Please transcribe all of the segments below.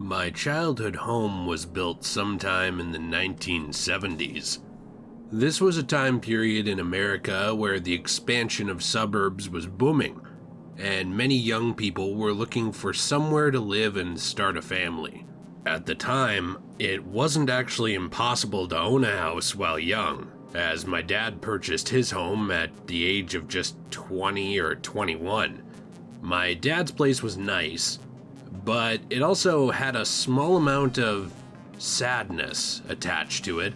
My childhood home was built sometime in the 1970s. This was a time period in America where the expansion of suburbs was booming, and many young people were looking for somewhere to live and start a family. At the time, it wasn't actually impossible to own a house while young, as my dad purchased his home at the age of just 20 or 21. My dad's place was nice, but it also had a small amount of sadness attached to it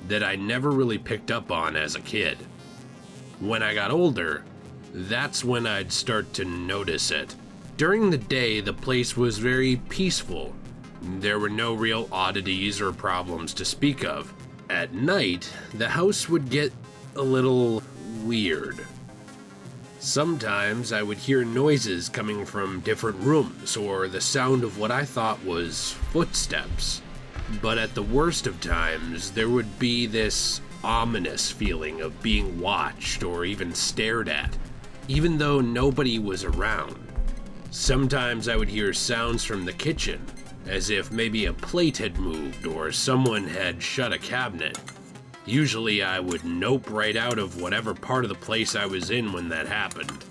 that I never really picked up on as a kid. When I got older, that's when I'd start to notice it. During the day, the place was very peaceful. There were no real oddities or problems to speak of. At night, the house would get a little weird. Sometimes I would hear noises coming from different rooms or the sound of what I thought was footsteps. But at the worst of times, there would be this ominous feeling of being watched or even stared at, even though nobody was around. Sometimes I would hear sounds from the kitchen, as if maybe a plate had moved or someone had shut a cabinet. Usually I would nope right out of whatever part of the place I was in when that happened.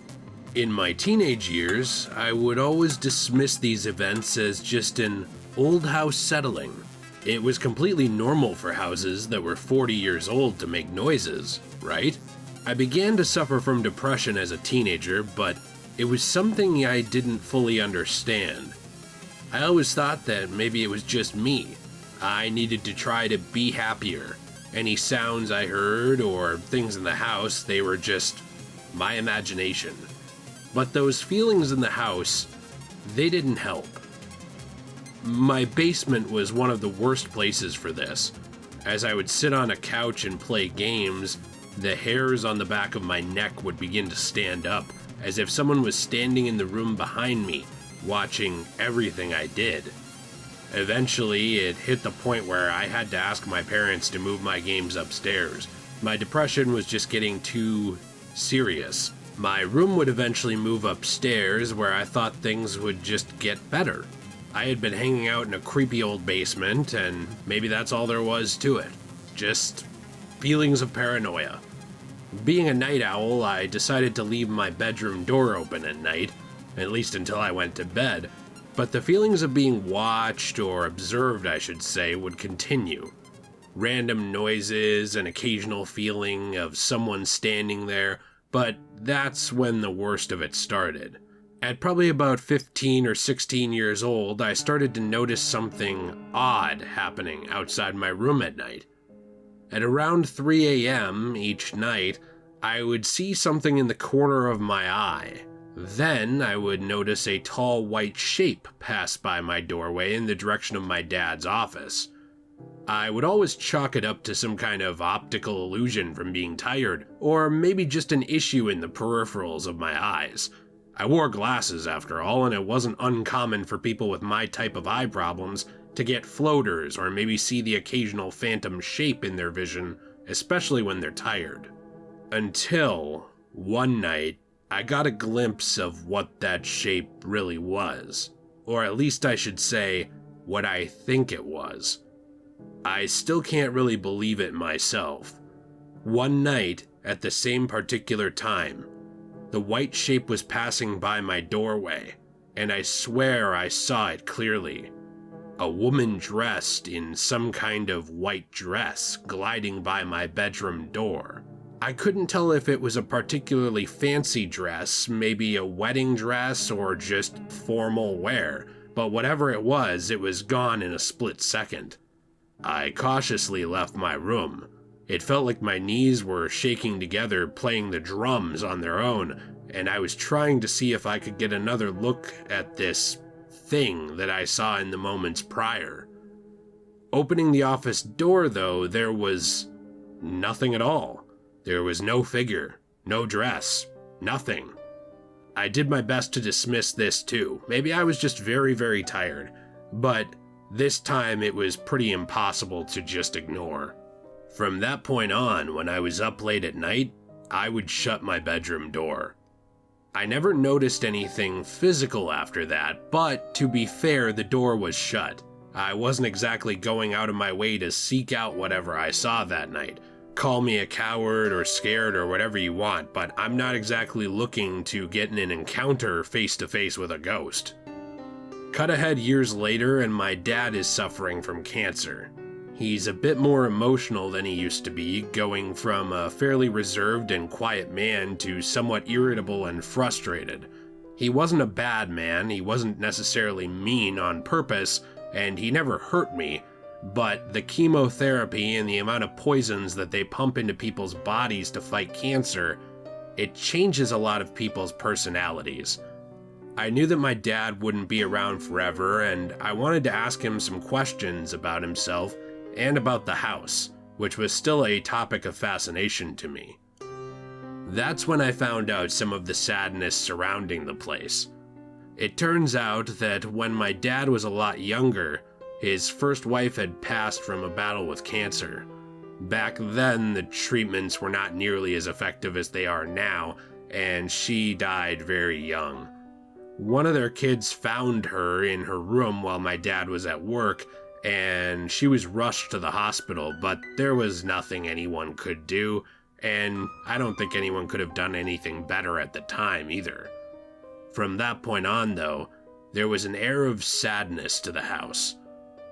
In my teenage years, I would always dismiss these events as just an old house settling. It was completely normal for houses that were 40 years old to make noises, right? I began to suffer from depression as a teenager, but it was something I didn't fully understand. I always thought that maybe it was just me. I needed to try to be happier. Any sounds I heard or things in the house, they were just my imagination. But those feelings in the house, they didn't help. My basement was one of the worst places for this. As I would sit on a couch and play games, the hairs on the back of my neck would begin to stand up, as if someone was standing in the room behind me, watching everything I did. Eventually, it hit the point where I had to ask my parents to move my games upstairs. My depression was just getting too serious. My room would eventually move upstairs, where I thought things would just get better. I had been hanging out in a creepy old basement, and maybe that's all there was to it. Just feelings of paranoia. Being a night owl, I decided to leave my bedroom door open at night, at least until I went to bed. But the feelings of being watched, or observed I should say, would continue. Random noises, an occasional feeling of someone standing there, but that's when the worst of it started. At probably about 15 or 16 years old, I started to notice something odd happening outside my room at night. At around 3 a.m. each night, I would see something in the corner of my eye. Then I would notice a tall white shape pass by my doorway in the direction of my dad's office. I would always chalk it up to some kind of optical illusion from being tired, or maybe just an issue in the peripherals of my eyes. I wore glasses after all, and it wasn't uncommon for people with my type of eye problems to get floaters or maybe see the occasional phantom shape in their vision, especially when they're tired. Until one night, I got a glimpse of what that shape really was. Or at least I should say, what I think it was. I still can't really believe it myself. One night, at the same particular time, the white shape was passing by my doorway, and I swear I saw it clearly. A woman dressed in some kind of white dress gliding by my bedroom door. I couldn't tell if it was a particularly fancy dress, maybe a wedding dress, or just formal wear, but whatever it was gone in a split second. I cautiously left my room. It felt like my knees were shaking together, playing the drums on their own, and I was trying to see if I could get another look at this thing that I saw in the moments prior. Opening the office door, though, there was nothing at all. There was no figure, no dress, nothing. I did my best to dismiss this too. Maybe I was just very, very tired, but this time it was pretty impossible to just ignore. From that point on, when I was up late at night, I would shut my bedroom door. I never noticed anything physical after that, but to be fair, the door was shut. I wasn't exactly going out of my way to seek out whatever I saw that night. Call me a coward or scared or whatever you want, but I'm not exactly looking to get in an encounter face to face with a ghost. Cut ahead years later, and my dad is suffering from cancer. He's a bit more emotional than he used to be, going from a fairly reserved and quiet man to somewhat irritable and frustrated. He wasn't a bad man, he wasn't necessarily mean on purpose, and he never hurt me, but the chemotherapy and the amount of poisons that they pump into people's bodies to fight cancer, it changes a lot of people's personalities. I knew that my dad wouldn't be around forever, and I wanted to ask him some questions about himself and about the house, which was still a topic of fascination to me. That's when I found out some of the sadness surrounding the place. It turns out that when my dad was a lot younger, his first wife had passed from a battle with cancer. Back then, the treatments were not nearly as effective as they are now, and she died very young. One of their kids found her in her room while my dad was at work, and she was rushed to the hospital, but there was nothing anyone could do, and I don't think anyone could have done anything better at the time either. From that point on, though, there was an air of sadness to the house.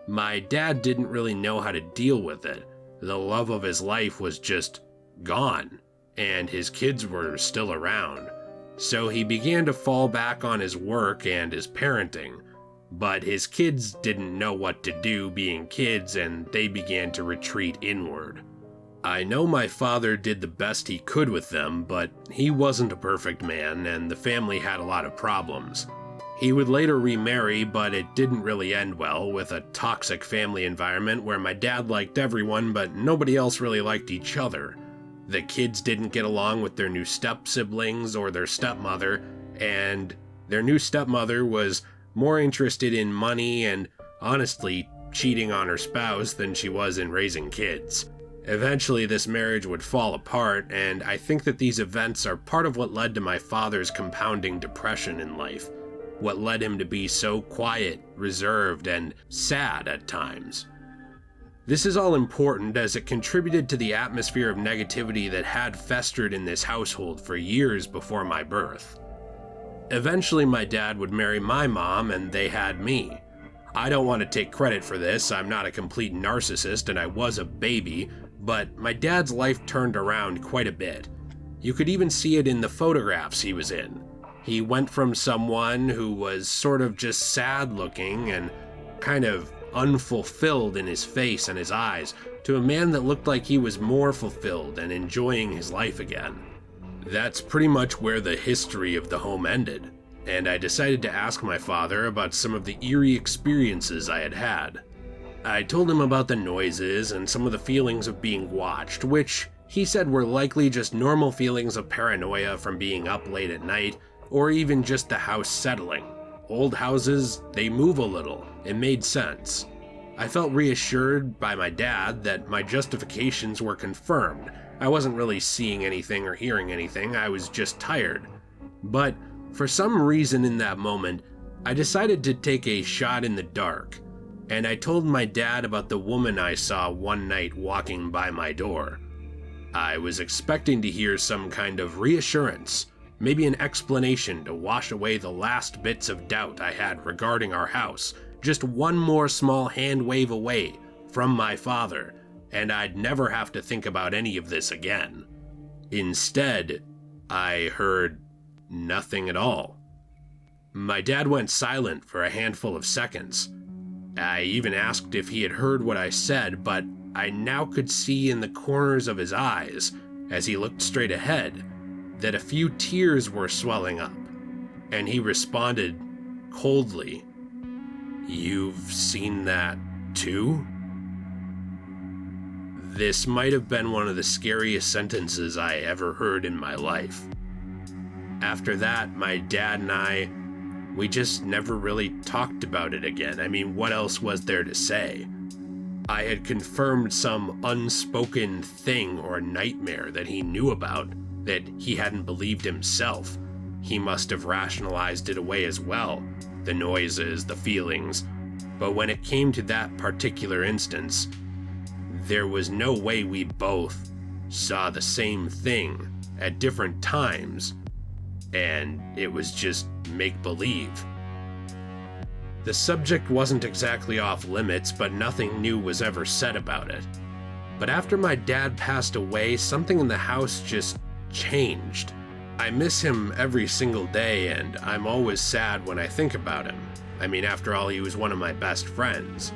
My dad didn't really know how to deal with it. The love of his life was just gone, and his kids were still around. So he began to fall back on his work and his parenting. But his kids didn't know what to do being kids, and they began to retreat inward. I know my father did the best he could with them, but he wasn't a perfect man, and the family had a lot of problems. He would later remarry, but it didn't really end well, with a toxic family environment where my dad liked everyone, but nobody else really liked each other. The kids didn't get along with their new step-siblings or their stepmother, and their new stepmother was more interested in money and, honestly, cheating on her spouse than she was in raising kids. Eventually, this marriage would fall apart, and I think that these events are part of what led to my father's compounding depression in life, what led him to be so quiet, reserved, and sad at times. This is all important as it contributed to the atmosphere of negativity that had festered in this household for years before my birth. Eventually, my dad would marry my mom, and they had me. I don't want to take credit for this, I'm not a complete narcissist and I was a baby, but my dad's life turned around quite a bit. You could even see it in the photographs he was in. He went from someone who was sort of just sad looking and kind of unfulfilled in his face and his eyes to a man that looked like he was more fulfilled and enjoying his life again. That's pretty much where the history of the home ended, and I decided to ask my father about some of the eerie experiences I had had. I told him about the noises and some of the feelings of being watched, which he said were likely just normal feelings of paranoia from being up late at night, or even just the house settling. Old houses, they move a little. It made sense. I felt reassured by my dad that my justifications were confirmed. I wasn't really seeing anything or hearing anything, I was just tired. But for some reason in that moment, I decided to take a shot in the dark, and I told my dad about the woman I saw one night walking by my door. I was expecting to hear some kind of reassurance, maybe an explanation to wash away the last bits of doubt I had regarding our house, just one more small hand wave away from my father, and I'd never have to think about any of this again. Instead, I heard nothing at all. My dad went silent for a handful of seconds. I even asked if he had heard what I said, but I now could see in the corners of his eyes, as he looked straight ahead, that a few tears were swelling up, and he responded coldly, "You've seen that too?" This might have been one of the scariest sentences I ever heard in my life. After that, my dad and we just never really talked about it again. I mean, what else was there to say? I had confirmed some unspoken thing or nightmare that he knew about, that he hadn't believed himself. He must have rationalized it away as well. The noises, the feelings. But when it came to that particular instance, there was no way we both saw the same thing at different times, and it was just make-believe. The subject wasn't exactly off limits, but nothing new was ever said about it. But after my dad passed away, something in the house just changed. I miss him every single day, and I'm always sad when I think about him. I mean, after all, he was one of my best friends.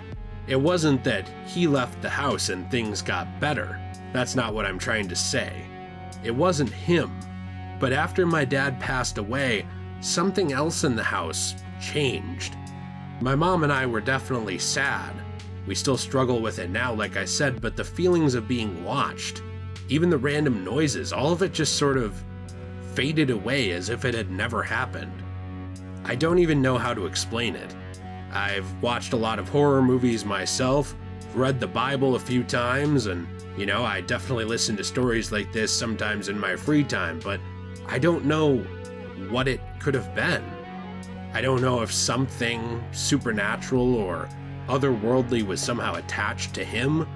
It wasn't that he left the house and things got better. That's not what I'm trying to say. It wasn't him. But after my dad passed away, something else in the house changed. My mom and I were definitely sad. We still struggle with it now, like I said, but the feelings of being watched, even the random noises, all of it just sort of faded away as if it had never happened. I don't even know how to explain it. I've watched a lot of horror movies myself, read the Bible a few times, and, I definitely listen to stories like this sometimes in my free time, but I don't know what it could have been. I don't know if something supernatural or otherworldly was somehow attached to him,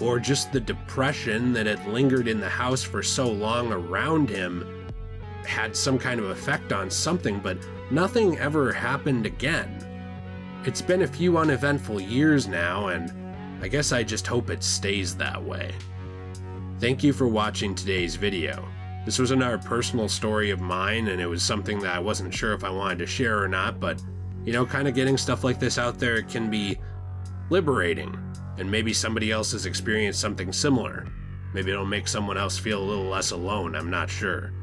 or just the depression that had lingered in the house for so long around him had some kind of effect on something, but nothing ever happened again. It's been a few uneventful years now, and I guess I just hope it stays that way. Thank you for watching today's video. This was another personal story of mine, and it was something that I wasn't sure if I wanted to share or not, but, kind of getting stuff like this out there can be liberating, and maybe somebody else has experienced something similar. Maybe it'll make someone else feel a little less alone, I'm not sure.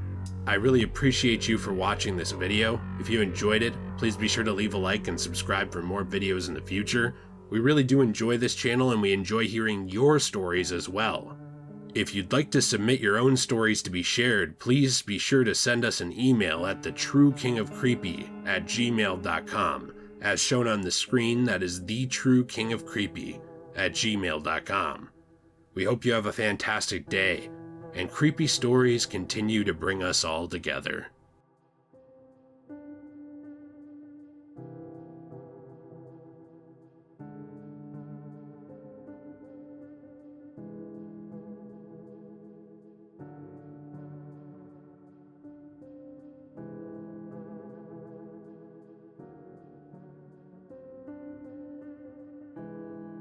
I really appreciate you for watching this video. If you enjoyed it, please be sure to leave a like and subscribe for more videos in the future. We really do enjoy this channel, and we enjoy hearing your stories as well. If you'd like to submit your own stories to be shared, please be sure to send us an email at thetruekingofcreepy@gmail.com. As shown on the screen, that is thetruekingofcreepy@gmail.com. We hope you have a fantastic day, and creepy stories continue to bring us all together.